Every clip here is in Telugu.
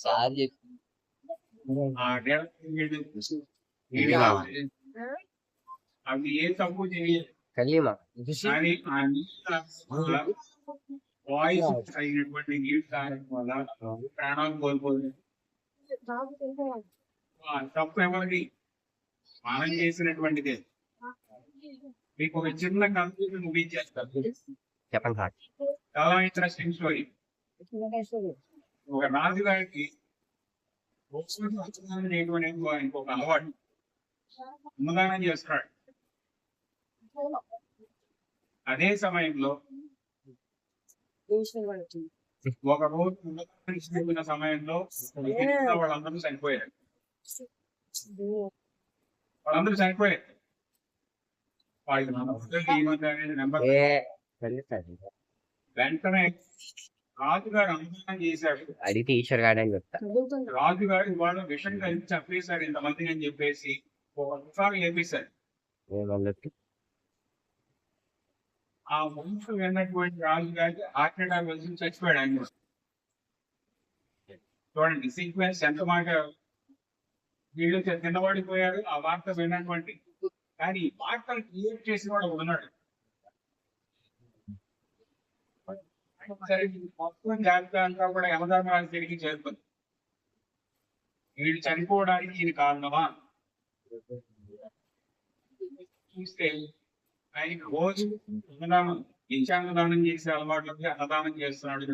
సార్ అవి ఏ తప్పు చేయలేదు కానీ ఆ నీళ్ళు వాయిస్ అయినటువంటి నీళ్ళు తాగడం వల్ల ప్రాణాలు కోల్పోలేదు. తప్పు ఎవరిది? మనం చేసినటువంటిదే. మీకు ఒక చిన్న కన్ఫ్యూజన్ ముగించేస్తారు. చెప్పండి సార్. చాలా ఇంట్రెస్టింగ్ స్టోరీ. ఒక రాజుగారికి ఇంకొక అలవాటు, అన్నదానం చేస్తున్నాడు. అదే సమయంలో ఒక రోజు అన్నదానం సమయంలో వాళ్ళందరూ చనిపోయారు. వెంటనే రాజుగారు అన్నదానం చేశాడు. అడిగితే ఈశ్వర్ గారు అని చెప్తా. రాజుగారు ఇవాళ విషయం కలిసి చంపేశారు ఇంతమంది అని చెప్పేసి ఒకసారి చేపేశారు. ఆ వంశం విన్నటువంటి రాజుగారికి హార్ట్ అటాక్ వచ్చి చచ్చిపోయాడు. ఆయన చూడండి సీక్వెన్స్ ఎంత మాట. వీళ్ళు తిన్నవాడిపోయారు ఆ వార్త విన్నటువంటి. కానీ ఈ వార్తను క్రియేట్ చేసిన వాడు ఉన్నాడు. మొత్తం జాబితా అంతా కూడా యమధర్మరాజు తిరిగి చేరుకుంది. వీడు చనిపోవడానికి ఇది కారణమా చూస్తే ఆయన రోజు అన్నదానం నిత్యాన్నదానం చేసే అలవాట్లకి అన్నదానం చేస్తున్నాడు.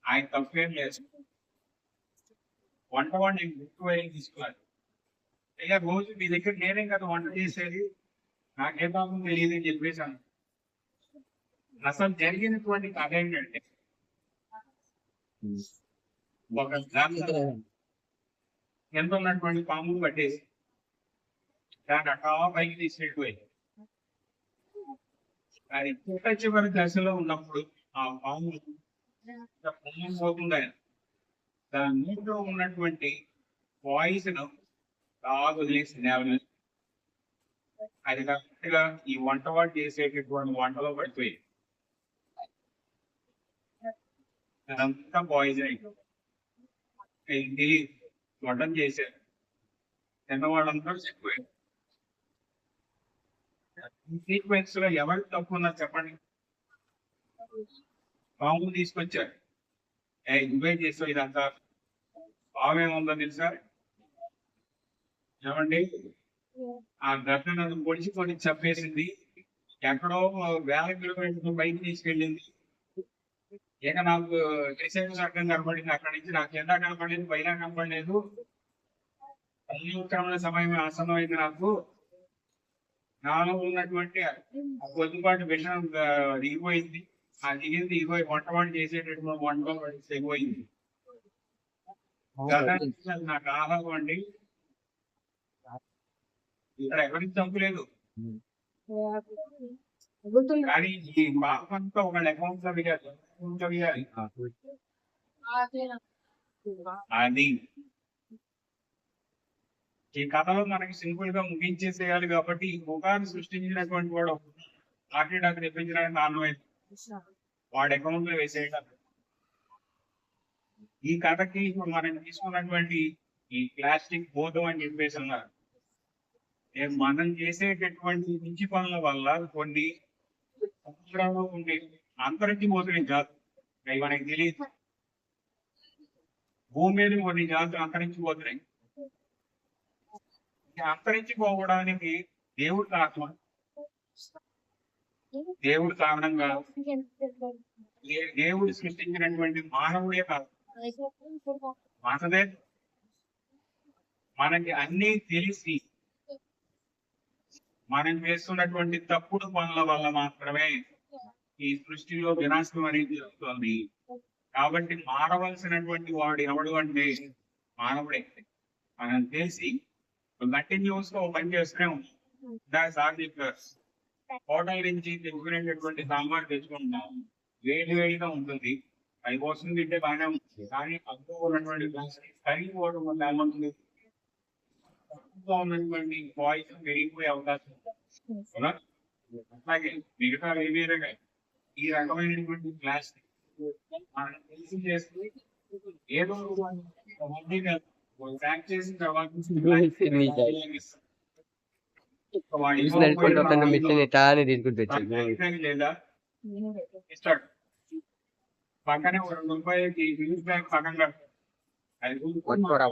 ఆయన తప్పేం లేదు. వంట నేను ఎక్కువ తీసుకున్నాను. అయ్యా రోజు మీ దగ్గర నేనే కదా వంట చేసేది, నాకేం పాపం తెలియదు అని చెప్పేసాను. అసలు జరిగినటువంటి కథ ఏంటంటే ఒక ఎంత ఉన్నటువంటి పాములు పట్టేసి దాన్ని అట్టా పైకి తీసుకెళ్ళిపోయింది. అది పుట్ట చివరి దశలో ఉన్నప్పుడు ఆ పాము పోతుంది. దాని నోట్లో ఉన్నటువంటి వాయిస్ను బాగా వదిలేసి నేల అది కరెక్ట్గా ఈ వంటవాడు చేసేటటువంటి వంటలో పడిపోయింది. అదంతా పాయిజన్ అయిపోయింది. వంటం చేశారు, తిన్నవాళ్ళంతా చనిపోయారు. సీక్వెన్స్ లో ఎవరు తప్పు ఉన్నారు చెప్పండి? పాము తీసుకొచ్చారు, నువ్వే చేసావు ఇదంతా. పాము ఏముందో తెలుసా? ఏమండి, ఆ గట్టను పొడిచి పొడిచి చంపేసింది. ఎక్కడో వేల కిలోమీటర్లు బయట తీసుకెళ్ళింది. ఇక నాకు డిసైన్స్ అర్థం కనపడింది. అక్కడి నుంచి నాకు ఎండా కనపడలేదు, పైన కనపడలేదు. అన్యోక్రమణ సమయం ఆసనమైంది. నాకు నాలో ఉన్నటువంటి కొద్దిపాటి విషయం దిగిపోయింది. ఆ దిగింది ఇగో వంటవాడు చేసేటటువంటి వంట తెగిపోయింది. నాకు ఆహారం అండి. ఇక్కడ ఎవరికి చంపలేదు, కానీ ఈ పాపంతా ఒక అకౌంట్ లో వేయాలి. అది ఈ కథలో మనకి సింపుల్ గా ముగించేసేయాలి. కాబట్టి ఈ ముఖాన్ని సృష్టించినటువంటి వాడు లాటరీ డాక్టర్ తెప్పించడానికి కారణమైంది వాడి అకౌంట్ లో వేసేయడం. ఈ కథకి ఇప్పుడు మనం తీసుకున్నటువంటి ఈ ప్లాస్టిక్ బోధం అని చెప్పేసి అన్నారు. మనం చేసేటటువంటి మంచి పనుల వల్ల కొన్ని సముద్రంలో ఉండే అంతరించిపోతున్నాయి జాతులు, అవి మనకి తెలియదు. భూమి మీద కొన్ని జాతులు అంతరించిపోతున్నాయి. అంతరించిపోవడానికి దేవుడు కారణం. దేవుడు కారణంగా దేవుడు సృష్టించినటువంటి మానవుడే కాదు, మనదే. మనకి అన్నీ తెలిసి మనం చేస్తున్నటువంటి తప్పుడు పనుల వల్ల మాత్రమే ఈ సృష్టిలో వినాశనం అనేది జరుగుతుంది. కాబట్టి మారవలసినటువంటి వాడు ఎవడు అంటే మానవుడే. మనం తెలిసి కంటిన్యూస్ గా పని చేస్తూనే ఉంటాం. సార్ చెప్పారు, హోటల్ నుంచి తెచ్చుకునేటటువంటి సాంబార్ తెచ్చుకుంటాం, వేడి వేడిగా ఉంటుంది, అది కోసం తింటే బాగానే ఉంటుంది. కానీ అందులో ఉన్నటువంటి కరిగిపోవడం వల్ల ఏమవుతుంది, ఉన్నటువంటి పాయిజన్ పెరిగిపోయే అవకాశం ఉంది. అట్లాగే మిగతా వేరేగా ఈ రకమైనటువంటి ప్లాస్టిక్ మనం తెలిసి చేస్తే ఏదో అవన్నీ ప్యాక్ చేసిన తర్వాత వాడు నడుచుకుంటూ వస్తున్న ఇవ్వకపోయినా మిషన్ ఇట్లా అని తీసుకుంటూ వచ్చాడు. పక్కనే లేదా ఇస్తాడు. పక్కనే ఒక ₹2 యూజ్ బ్యాగ్ పక్కన కట్టాడు. అది పట్టుకోరా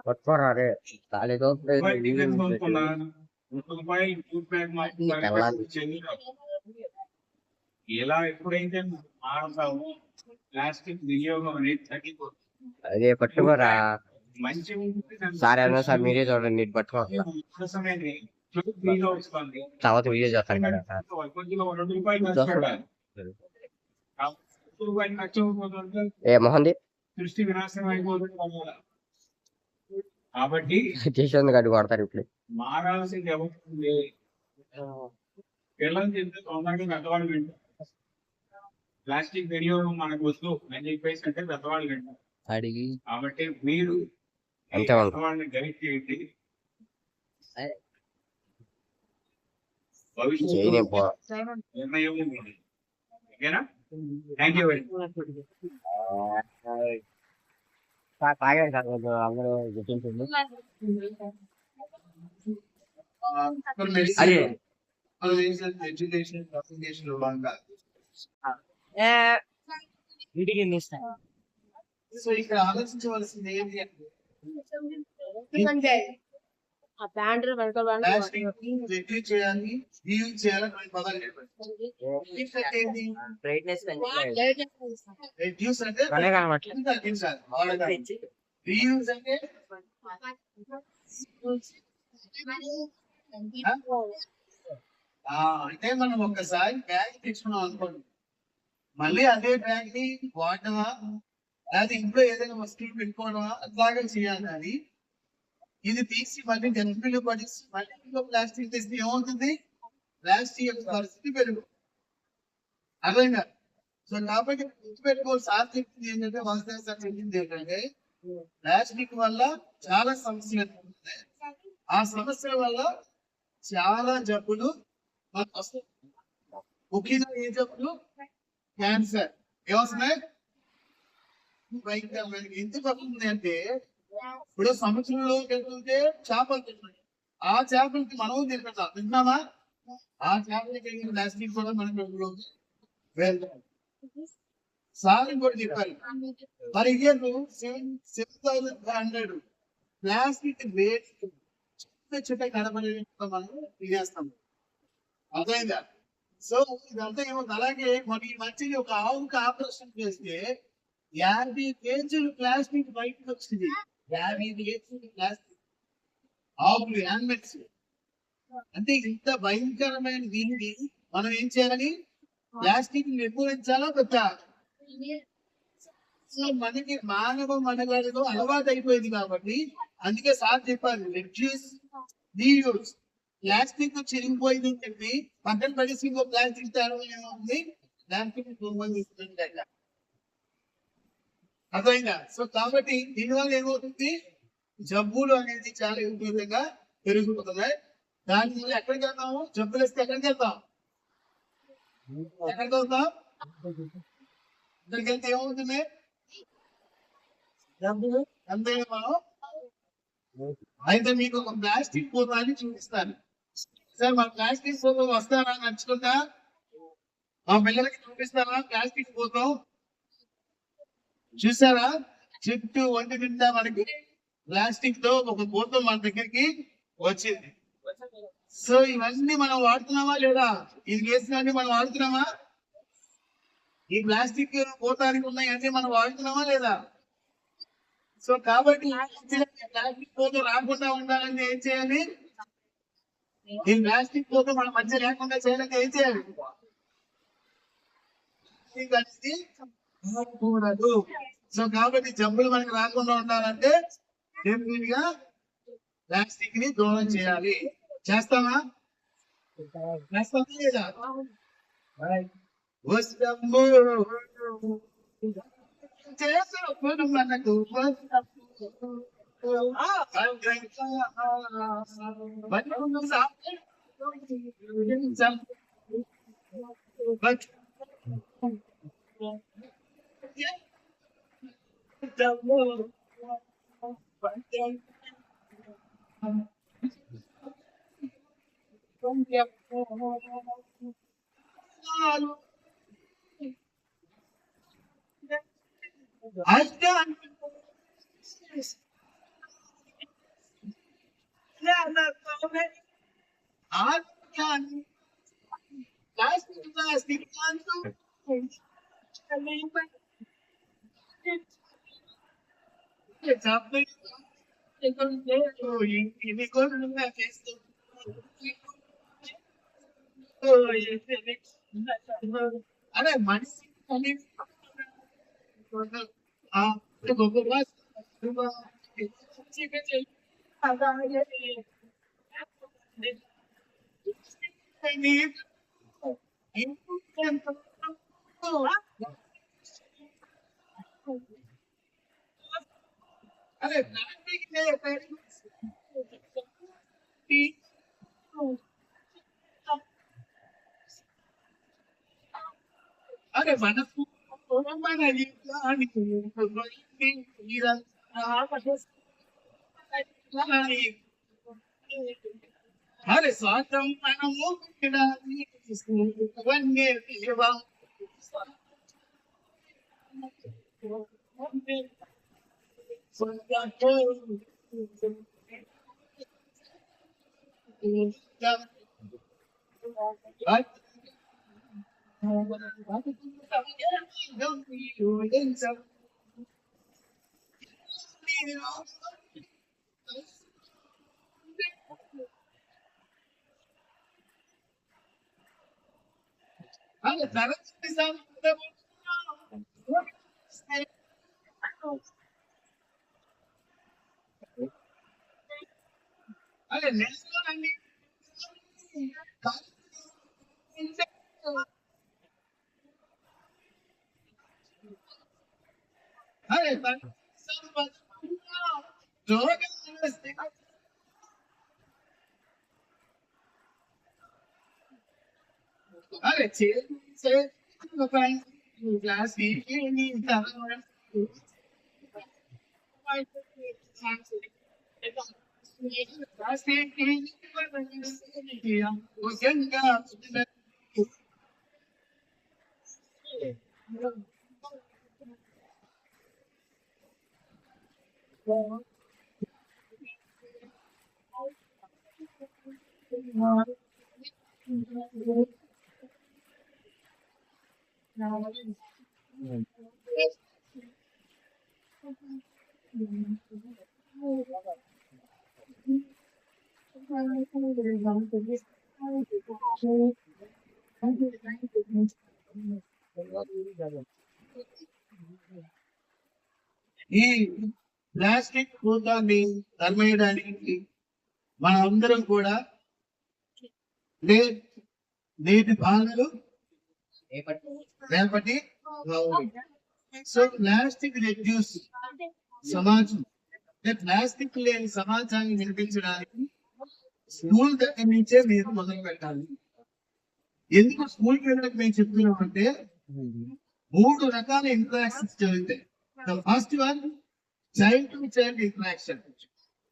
పట్టుకోరా రే కాలేదో ₹1 యూజ్ బ్యాగ్ ఇలా ఎప్పుడైతే మారుతామో ప్లాస్టిక్ వినియోగం అనేది తగ్గిపోతుంది. అదే పట్టుకోరా మంచి సార్ అన్నా సార్ మీరే చూడండి నీటి పట్టుకోవాలి వస్తుంది. తర్వాత వీడియో చేస్తాను కదా సార్. కొద్దిగా ₹2 నష్టపడాలి. ₹2 నష్టపోతుంటే ఏ మొహంది సృష్టి వినాశనం అయిపోతుంది వల్ల. కాబట్టి చేసేందుకు అడ్డు కొడతారు ఇప్పుడు. మారాల్సింది ఎవరికి పిల్లలు చెప్తే తొందరగా పెద్దవాళ్ళు వింటారు. ప్లాస్టిక్ వినియోగం మనకు వస్తూ అని చెప్పేసి అంటే పెద్దవాళ్ళు వింటారు. అడిగి కాబట్టి మీరు అంతే ఉంది. పెద్దవాళ్ళని గైడ్ చేయండి. చేయనే పో. నిర్ణయం మీది. ఓకేనా? థ్యాంక్ యూ వెరీ సార్ తాగారు సార్ కొంచెం అందరూ గుర్తించండి. అదే ఎడ్యుకేషన్ అప్లికేషన్ భాగంగా ఇంటికి సో ఇక్కడ ఆలోచించవలసింది ఏంటి ఆ ప్యాంట్ రెడ్యూస్ చేయాలి రీయూజ్ చేయాలని కొన్ని పదాలు చెప్పారు. రెడ్యూస్ అంటే తగ్గించాలి, రీయూజ్ అంటే అంటే మనం ఒక్కసారి బ్యాగ్ తెచ్చుకున్నాం అనుకోండి, మళ్ళీ అదే బ్యాగ్ ని వాడటమా లేదా ఇంట్లో ఏదైనా వస్తువులు పెట్టుకోవడమా అట్లాగే చేయాలి. కానీ ఇది తీసి మళ్ళీ డస్ట్బిన్ లో పడేసి మళ్ళీ ఇంట్లో ప్లాస్టిక్ తీసి ఏమవుతుంది, ప్లాస్టిక్ యొక్క పరిస్థితి పెరుగు అర్థంగా. సో కాబట్టి గుర్తుపెట్టుకోవాలి, సార్ చెప్పింది ఏంటంటే వాస్తవ సార్ చెప్పింది ఏంటంటే ప్లాస్టిక్ వల్ల చాలా సమస్యలు ఎదుర్కొంటున్నాయి. ఆ సమస్యల వల్ల చాలా జబ్బులు మనకు వస్తాయి. ముఖ్యంగా ఏ జబ్బులు? క్యాన్సర్. ఏమొస్తున్నాయి? ఎందుకు వస్తుంది అంటే ఇప్పుడు సముద్రంలో వెళ్తుంటే చేపలు తింటున్నాయి, ఆ చేపలకి మనం తింటున్నామా? ఆ చేపలకి ప్లాస్టిక్ కూడా మనం వెళ్తాం. సార్ కూడా చెప్పారు మరి ఇయర్ 7,500 ప్లాస్టిక్ వేస్ట్ చిన్న కనబడి మనం తినేస్తాం. అర్థమైందా? సో ఇదంతా ఏమవుతుంది. అలాగే మన ఈ మధ్య ఒక ఆవుకి ఆపరేషన్ చేస్తే 50 కేజీలు ప్లాస్టిక్ బయటకు వచ్చింది. 50 కేజీలు ప్లాస్టిక్ ఆవులు, యానిమల్స్. అంటే ఇంత భయంకరమైన దీన్ని మనం ఏం చేయాలని, ప్లాస్టిక్ నిర్మూలించాలా వద్దా? సో మనకి మానవ మనుగడలో అలవాటు అయిపోయింది కాబట్టి అందుకే సార్ చెప్పారు రెడ్యూస్ రీయూజ్. ప్లాస్టిక్ చిరిగిపోయిందని చెప్పి పక్కన పడేసి ఇంకో ప్లాస్టిక్ తేవడం ఏమవుతుంది, ప్లాస్టిక్ నిర్మూలిస్తుంది. అర్థమైందా? సో కాబట్టి దీనివల్ల ఏమవుతుంది, జబ్బులు అనేది చాలా విపరీతంగా పెరుగుతున్నాయి. దానివల్ల ఎక్కడికి వెళ్తాము, జబ్బులు వస్తే ఎక్కడికి వెళ్తాం, ఎక్కడికి వెళ్తాం? ఇక్కడికి వెళ్తే ఏమవుతుంది, జబ్బులు అంతే. మనం అయితే మీకు ఒక ప్లాస్టిక్ పూర్వాన్ని చూపిస్తాను సార్. మన ప్లాస్టిక్ పూర్వం వస్తారా నడుచుకుంటా? మా పిల్లలకి చూపిస్తారా ప్లాస్టిక్ పూర్వం? చూసారా? చుట్టూ ఒంటి నిండా మనకి ప్లాస్టిక్ తో ఒక పూర్వం మన దగ్గరికి వచ్చింది. సో ఇవన్నీ మనం వాడుతున్నామా లేదా? ఇది వేసినవన్నీ మనం వాడుతున్నామా? ఈ ప్లాస్టిక్ పోతానికి ఉన్నాయన్నీ మనం వాడుతున్నామా లేదా? సో కాబట్టి ప్లాస్టిక్ పోతూ రాకుండా ఉండాలంటే ఏం చేయాలి? ఈ ప్లాస్టిక్ పోతూ మన మధ్య లేకుండా చేయాలంటే ఏం చేయాలి? కూడదు. సో కాబట్టి జబ్బులు మనకి రాకుండా ఉండాలంటే డెఫినెట్ గా ప్లాస్టిక్ ని దూరం చేయాలి. చేస్తామా? చేస్తామా లేదా? చేసినప్పుడు మనకు అరే మనిషి అరే అరే మనకు మన అరే స్వాతం మనము అరే నేర్చుకోండి అరే అరే క్లాస్ ఈ ప్లాస్టిక్ భూతాన్ని తరిమేయడానికి మనందరం కూడా నేటి బాలలు రేపటి సో ప్లాస్టిక్ రెడ్యూస్ సమాజం ప్లాస్టిక్ లేని సమాజాన్ని నిర్మించడానికి స్కూల్ దగ్గర నుంచే మీరు మొదలు పెట్టాలి. ఎందుకు స్కూల్ వెళ్ళడానికి మేము చెప్తున్నాం అంటే 3 రకాల ఇంటరాక్షన్స్ జరుగుతాయి. The first one, child to child interaction.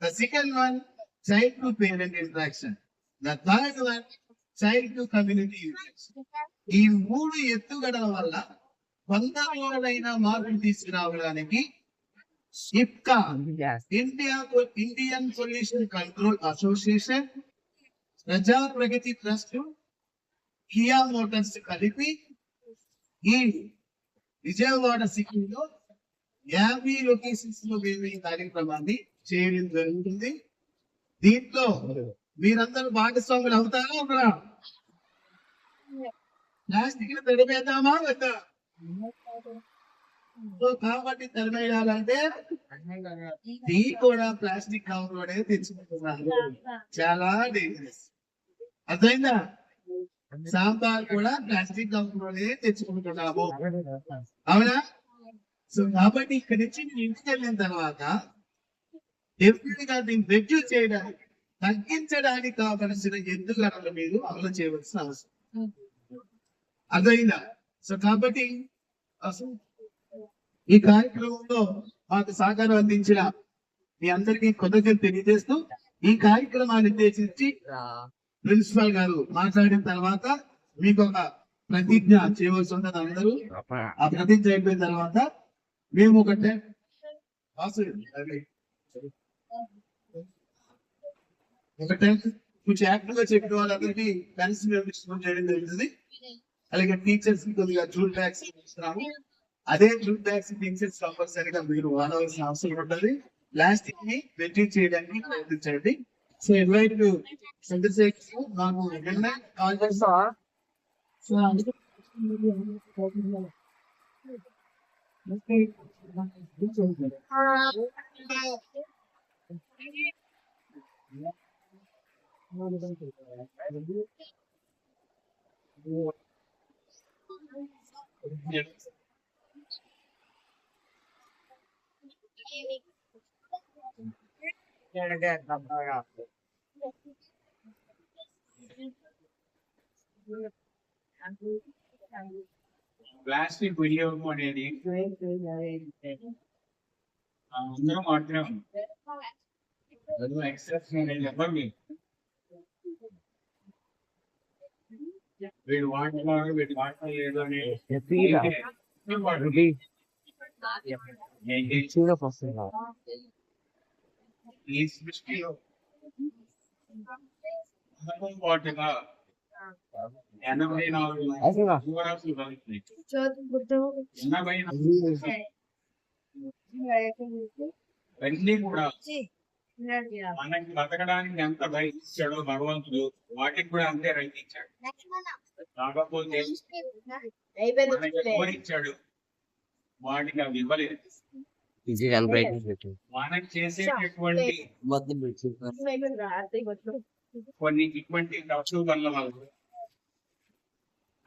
The second one, child to parent interaction. The third one, child to community interaction. ఈ 3 ఎత్తుగడల వల్ల 100 మార్పులు తీసుకురావడానికి IPCA, Indian pollution control association, ప్రజా ప్రగతి ట్రస్ట్, కియా మోటార్స్ కలిపి ఈ విజయవాడ సిటీలో 50 లొకేషన్స్ లో మేము ఈ కార్యక్రమాన్ని చేయడం జరుగుతుంది. దీంట్లో మీరందరూ భాగస్వాములు అవుతారా ఒకరా? ప్లాస్టిక్ తరిమేద్దామా వద్దా? కాబట్టి తరిమేయాలంటే టీ కూడా ప్లాస్టిక్ కవర్ లోనే తెచ్చుకుంటున్నారు. చాలా డేంజరస్. అర్థమైందా? సాంబార్ కూడా ప్లాస్టిక్ కవర్ లోనే తెచ్చుకుంటున్నాము. అవునా? సో కాబట్టి ఇక్కడి నుంచి నేను ఇంటికి వెళ్ళిన తర్వాత డెఫినెట్ గా దీన్ని రెడ్యూస్ చేయడానికి, తగ్గించడానికి కావలసిన ఎత్తుగడలు మీరు అమలు చేయవలసిన అవసరం. అర్థమైందా? సో కాబట్టి ఈ కార్యక్రమంలో మాకు సహకారం అందించిన మీ అందరికీ కృతజ్ఞతలు తెలియజేస్తూ ఈ కార్యక్రమాన్ని ఉద్దేశించి ప్రిన్సిపల్ గారు మాట్లాడిన తర్వాత మీకు ఒక ప్రతిజ్ఞ చేయవలసి ఉంటుంది. అందరూ ఆ ప్రతిజ్ఞ అయిపోయిన తర్వాత మేము ఒక కొంచెం యాక్టివ్ గా చెప్పిన వాళ్ళందరికీ పెన్స్ డిస్ట్రిబ్యూట్ చేయడం జరుగుతుంది. అలాగే టీచర్స్ కి కొద్దిగా జూట్ బ్యాగ్స్ ఇస్తున్నాము. అదే జూట్ బ్యాగ్స్ టీచర్స్ కంపల్సరీగా మీరు వాడవలసిన అవసరం ఉంటుంది. ప్లాస్టిక్ ని వెయిట్ చేయడానికి ప్రయత్నించండి. సో ఇన్వైట్ చంద్రశేఖర్ నాకు నిన్న కాల్ చేస్తా. సో అందుకే ప్లాస్టిక్ వినియోగం అనేది అందరం మాత్రం ఎక్సెప్షన్ ఎవరు వీడు వాడుతున్నారు వీడు వాడలేదు అని ఈ సృష్టిలో పాటుగా 84 జీవరాశులు కలుగుతున్నాయి. 84 అన్ని కూడా మనకి బతకడానికి ఎంత రైతు ఇచ్చాడో భగవంతుడు వాటికి కూడా అంతే రైతు ఇచ్చాడు. కాకపోతే మనకి ఎవరు ఇచ్చాడు వాటికి అవి ఇవ్వలేదు. మనకి చేసేటటువంటి కొన్ని ఇటువంటి తప్పుడు పనుల వల్ల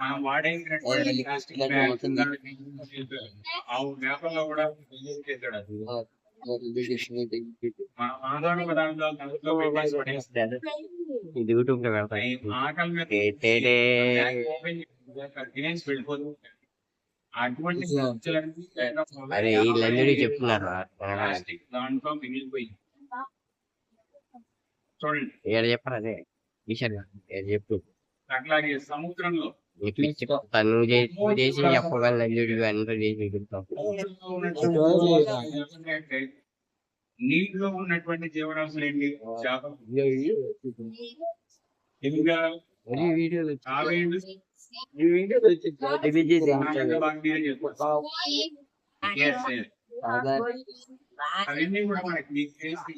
మనం వాడేటువంటి ప్లాస్టిక్ వ్యాపారంలో కూడా చేశాడు. అది మన ఆధార పదార్థాలు నదుల్లో పెట్టేసి పడేస్తాడు. ఆకలి మీద తినేసి వెళ్ళిపోతుంది. అటువంటి ప్లాస్టిక్ దాంట్లో మిగిలిపోయింది. చూడండి అట్లాగే సముద్రంలో నీటిలో ఉన్నటువంటి జీవరాశులు ఏంటి? చేపలు, ఎలుకలు, తాబేళ్లు, అవన్నీ కూడా మనకి మీకు తెలిసి